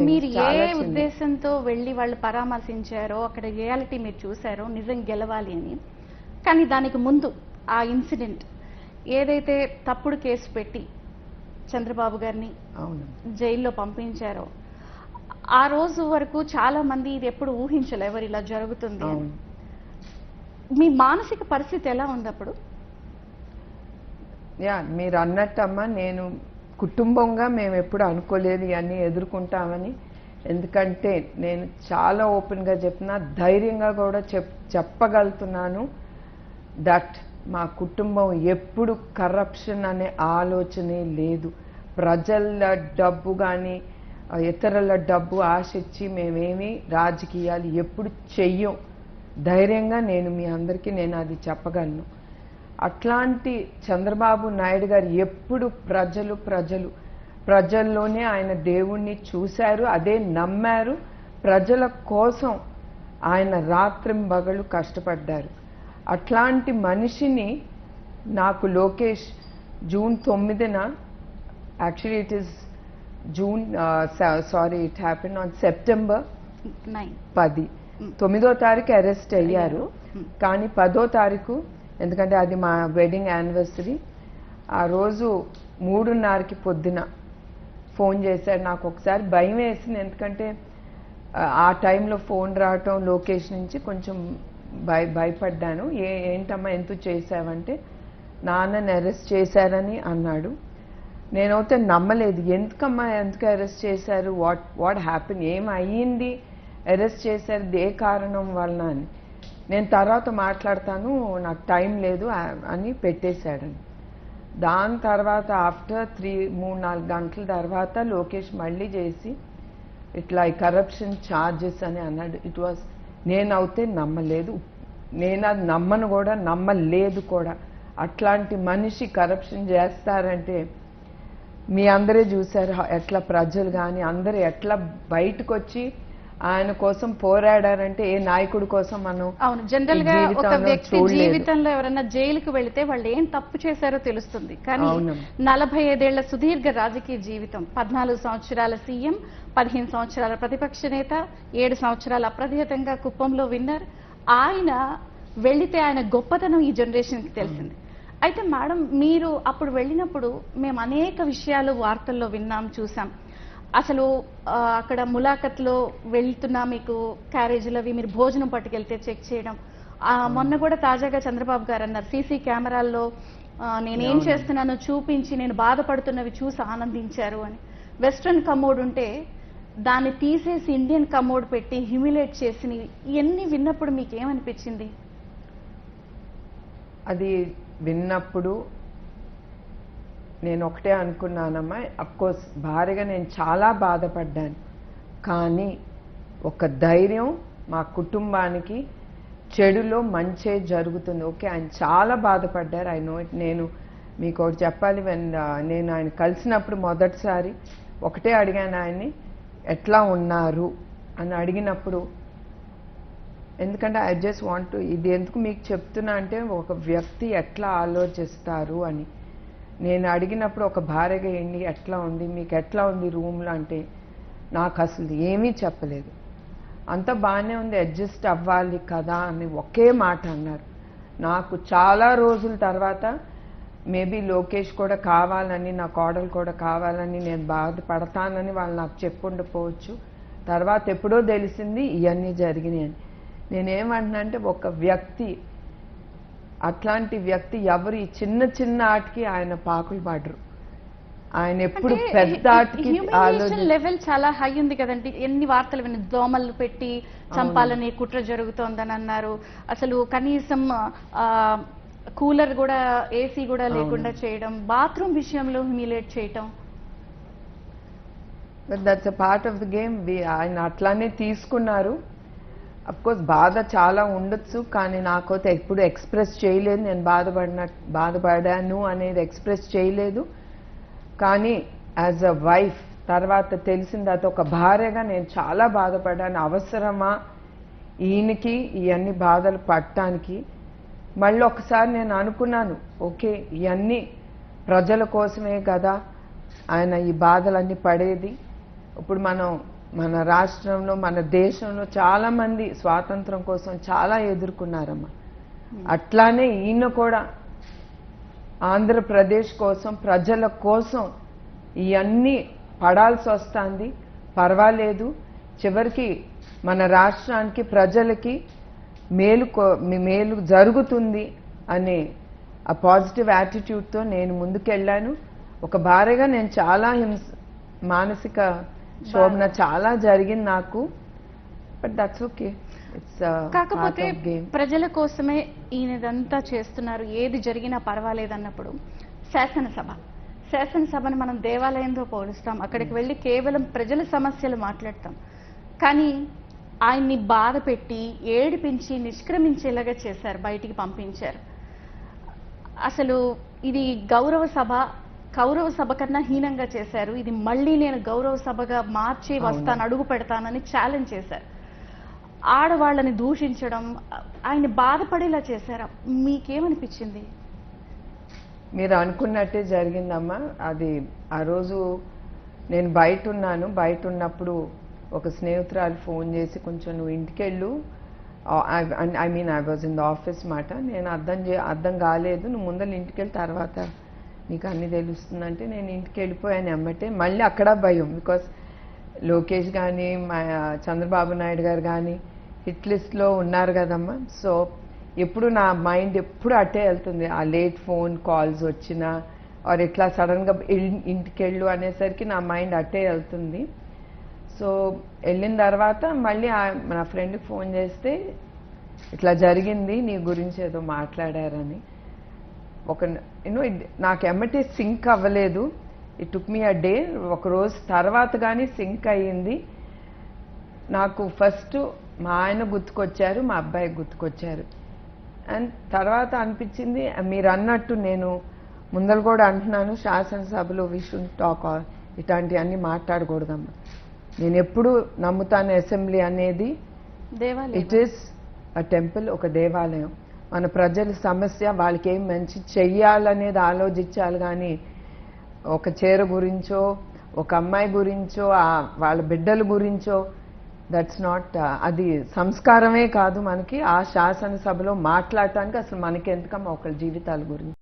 మీరు ఏ ఉద్దేశంతో వెళ్ళి వాళ్ళు పరామర్శించారో, అక్కడ రియాలిటీ మీరు చూసారో నిజం గెలవాలి అని, కానీ దానికి ముందు ఆ ఇన్సిడెంట్ ఏదైతే తప్పుడు కేసు పెట్టి చంద్రబాబు గారిని జైల్లో పంపించారో, ఆ రోజు వరకు చాలా మంది ఇది ఎప్పుడు ఊహించలే ఎవరు ఇలా జరుగుతుంది అని. మీ మానసిక పరిస్థితి ఎలా ఉంది అప్పుడు? మీరు అన్నట్టమ్మా, నేను కుటుంబంగా మేము ఎప్పుడు అనుకోలేదు ఇవన్నీ ఎదుర్కొంటామని. ఎందుకంటే నేను చాలా ఓపెన్గా చెప్పిన, ధైర్యంగా కూడా చెప్పగలుగుతున్నాను దట్ మా కుటుంబం ఎప్పుడు కరప్షన్ అనే ఆలోచనే లేదు. ప్రజల డబ్బు కానీ ఇతరుల డబ్బు ఆశించి మేమేమి రాజకీయాలు ఎప్పుడు చెయ్యం. ధైర్యంగా నేను మీ అందరికీ నేను అది చెప్పగలను. అట్లాంటి చంద్రబాబు నాయుడు గారు ఎప్పుడు ప్రజల్లోనే ఆయన దేవుణ్ణి చూశారు, అదే నమ్మారు. ప్రజల కోసం ఆయన రాత్రింబగళ్ళు కష్టపడ్డారు. అట్లాంటి మనిషిని నాకు లోకేష్ జూన్ 9న, actually it is June it happen on September 10. 9వ తారీఖు అరెస్ట్ అయ్యారు, కానీ 10వ తారీఖు, ఎందుకంటే అది మా వెడ్డింగ్ యానివర్సరీ, ఆ రోజు 3:30కి పొద్దున ఫోన్ చేశారు. నాకు ఒకసారి భయం వేసింది, ఎందుకంటే ఆ టైంలో ఫోన్ రావటం లోకేష్ నుంచి కొంచెం భయపడ్డాను. ఏంటమ్మా ఎందుకు చేశావంటే, నాన్నని అరెస్ట్ చేశారని అన్నాడు. నేనైతే నమ్మలేదు. ఎందుకు అరెస్ట్ చేశారు, వాట్ హ్యాపెన్, ఏం అయ్యింది, అరెస్ట్ చేశారు ఏ కారణం వలన అని. నేను తర్వాత మాట్లాడతాను, నాకు టైం లేదు అని పెట్టేశాడని. దాని తర్వాత ఆఫ్టర్ 3-4 గంటల తర్వాత లోకేష్ మళ్ళీ చేసి ఇట్లా కరప్షన్ ఛార్జెస్ అని అన్నాడు. ఇట్ వాస్, నేనైతే నమ్మలేదు, నేను అది నమ్మను కూడా, నమ్మలేదు కూడా. అట్లాంటి మనిషి కరప్షన్ చేస్తారంటే మీ అందరే చూశారు ఎట్లా ప్రజలు కానీ అందరూ ఎట్లా బయటకు వచ్చి ఆయన కోసం పోరాడారంటే. ఏ నాయకుడి కోసం మనం అవును, జనరల్ గా ఒక వ్యక్తి జీవితంలో ఎవరైనా జైలుకు వెళితే వాళ్ళు ఏం తప్పు చేశారో తెలుస్తుంది, కానీ 45 ఏళ్ల సుదీర్ఘ రాజకీయ జీవితం, 14 సంవత్సరాల సీఎం, 15 సంవత్సరాల ప్రతిపక్ష నేత, 7 సంవత్సరాల అప్రతిహతంగా కుప్పంలో విన్నర్, ఆయన వెళితే ఆయన గొప్పతనం ఈ జనరేషన్ కి తెలిసింది. అయితే మేడం, మీరు అప్పుడు వెళ్ళినప్పుడు మేము అనేక విషయాలు వార్తల్లో విన్నాం, చూసాం. అసలు అక్కడ ములాఖత్లో వెళ్తున్నా మీకు క్యారేజీలు అవి మీరు భోజనం పట్టుకెళ్తే చెక్ చేయడం. మొన్న కూడా తాజాగా చంద్రబాబు గారు అన్నారు, సీసీ కెమెరాల్లో నేనేం చేస్తున్నానో చూపించి నేను బాధపడుతున్నవి చూసి ఆనందించారు అని. వెస్ట్రన్ కమోడ్ ఉంటే దాన్ని తీసేసి ఇండియన్ కమోడ్ పెట్టి హ్యూమిలేట్ చేసి, ఇవన్నీ విన్నప్పుడు మీకు ఏమనిపించింది? అది విన్నప్పుడు నేను ఒకటే అనుకున్నానమ్మా, అఫ్కోర్స్ భారీగా నేను చాలా బాధపడ్డాను, కానీ ఒక ధైర్యం, మా కుటుంబానికి చెడులో మంచే జరుగుతుంది. ఓకే, ఆయన చాలా బాధపడ్డారు, ఐ నో ఇట్. నేను మీకు ఒకటి చెప్పాలి, నేను ఆయన కలిసినప్పుడు మొదటిసారి ఒకటే అడిగాను ఆయన్ని, ఎట్లా ఉన్నారు అని అడిగినప్పుడు, ఎందుకంటే ఐ జస్ట్ వాంట్ టు, ఇది ఎందుకు మీకు చెప్తున్నా అంటే ఒక వ్యక్తి ఎట్లా ఆలోచిస్తారు అని. నేను అడిగినప్పుడు ఒక భార్యగా ఏంటి ఎట్లా ఉంది, మీకు ఎట్లా ఉంది రూమ్లో అంటే, నాకు అసలు ఏమీ చెప్పలేదు. అంత బాగానే ఉంది, అడ్జస్ట్ అవ్వాలి కదా అని ఒకే మాట అన్నారు. నాకు చాలా రోజుల తర్వాత మేబీ లోకేష్ కూడా కావాలని, నా కోడలు కూడా కావాలని, నేను బాధపడతానని వాళ్ళు నాకు చెప్పుండకపోవచ్చు. తర్వాత ఎప్పుడో తెలిసింది ఇవన్నీ జరిగినాయి అని. నేనేమంటున్నా అంటే, ఒక వ్యక్తి, అట్లాంటి వ్యక్తి ఎవరు ఈ చిన్న చిన్న ఆటకి ఆయన పాకులు పడరు. ఆయన ఎప్పుడు పెద్ద ఆటకి లెవెల్ చాలా హై ఉంది కదండి. ఎన్ని వార్తలు విని, దోమలు పెట్టి చంపాలని కుట్ర జరుగుతోందని అన్నారు. అసలు కనీసం కూలర్ కూడా, ఏసీ కూడా లేకుండా చేయడం, బాత్రూమ్ విషయంలో హ్యూమిలేట్ చేయటం. That's a part of the game. ఆయన అట్లానే తీసుకున్నారు. అఫ్కోర్స్ బాధ చాలా ఉండొచ్చు, కానీ నాకైతే ఎప్పుడు ఎక్స్ప్రెస్ చేయలేదు. నేను బాధపడాను అనేది ఎక్స్ప్రెస్ చేయలేదు. కానీ యాజ్ అ వైఫ్ తర్వాత తెలిసింది, అది ఒక భార్యగా నేను చాలా బాధపడ్డాను. అవసరమా ఈయనకి ఇవన్నీ బాధలు పడటానికి? మళ్ళీ ఒకసారి నేను అనుకున్నాను, ఓకే ఇవన్నీ ప్రజల కోసమే కదా ఆయన ఈ బాధలన్నీ పడేది. ఇప్పుడు మన రాష్ట్రంలో మన దేశంలో చాలా మంది స్వాతంత్రం కోసం చాలా ఎదుర్కొన్నారమ్మా. అట్లానే ఈయన కూడా ఆంధ్రప్రదేశ్ కోసం ప్రజల కోసం ఇవన్నీ పడాల్సి వస్తుంది. పర్వాలేదు, చివరికి మన రాష్ట్రానికి ప్రజలకి మేలు జరుగుతుంది అనే ఆ పాజిటివ్ యాటిట్యూడ్తో నేను ముందుకెళ్ళాను. ఒక భార్యగా నేను చాలా మానసిక శోభన చాలా జరిగింది నాకు. But that's okay. కాకపోతే ప్రజల కోసమే ఈయనదంతా చేస్తున్నారు, ఏది జరిగినా పర్వాలేదన్నప్పుడు శాసనసభను మనం దేవాలయంతో పోలుస్తాం. అక్కడికి వెళ్ళి కేవలం ప్రజల సమస్యలు మాట్లాడతాం. కానీ ఆయన్ని బాధ పెట్టి ఏడిపించి నిష్క్రమించేలాగా చేశారు, బయటికి పంపించారు. అసలు ఇది కౌరవ సభ కన్నా హీనంగా చేశారు. ఇది మళ్ళీ నేను గౌరవ సభగా మార్చి వస్తాను, అడుగు పెడతానని ఛాలెంజ్ చేశారు. ఆడవాళ్ళని దూషించడం, ఆయన్ని బాధపడేలా చేశారు. మీకేమనిపించింది? మీరు అనుకున్నట్టే జరిగిందమ్మా. అది ఆ రోజు నేను బయట ఉన్నప్పుడు ఒక స్నేహితురాలు ఫోన్ చేసి, కొంచెం నువ్వు ఇంటికెళ్ళు, I was in the office మాట. నేను అర్థం కాలేదు, నువ్వు ముందర ఇంటికెళ్ళి తర్వాత నీకు అన్నీ తెలుస్తుందంటే నేను ఇంటికి వెళ్ళిపోయాను. అమ్మటే మళ్ళీ అక్కడ భయం, బికాస్ లోకేష్ కానీ చంద్రబాబు నాయుడు గారు కానీ హిట్ లిస్ట్లో ఉన్నారు కదమ్మా. సో ఎప్పుడు నా మైండ్ ఎప్పుడు అట్టే వెళ్తుంది. ఆ లేట్ ఫోన్ కాల్స్ వచ్చినా ఆర్ ఇట్లా సడన్గా ఇంటికెళ్ళు అనేసరికి నా మైండ్ అట్టే వెళ్తుంది. సో వెళ్ళిన తర్వాత మళ్ళీ నా ఫ్రెండ్కి ఫోన్ చేస్తే ఇట్లా జరిగింది, నీ గురించి ఏదో మాట్లాడారని. నాకు ఎమ్మటే సింక్ అవ్వలేదు. It took me a day. ఒక రోజు తర్వాత కానీ సింక్ అయ్యింది. నాకు ఫస్ట్ మా ఆయన గుర్తుకొచ్చారు, మా అబ్బాయి గుర్తుకొచ్చారు. అండ్ తర్వాత అనిపించింది, మీరు అన్నట్టు నేను ముందర కూడా అంటున్నాను, శాసనసభలో వి షుడ్ టాక్, ఇట్లాంటివన్నీ మాట్లాడకూడదమ్మా. నేను ఎప్పుడు నమ్ముతాను, అసెంబ్లీ అనేది ఇట్ ఈస్ అ టెంపుల్, ఒక దేవాలయం. మన ప్రజల సమస్య వాళ్ళకి ఏం మంచి చెయ్యాలనేది ఆలోచించాలి. కానీ ఒక చీర గురించో, ఒక అమ్మాయి గురించో, వాళ్ళ బిడ్డల గురించో, దట్స్ నాట్, అది సంస్కారమే కాదు మనకి. ఆ శాసనసభలో మాట్లాడటానికి అసలు మనకి ఎందుకమ్మా ఒకళ్ళ జీవితాల గురించి.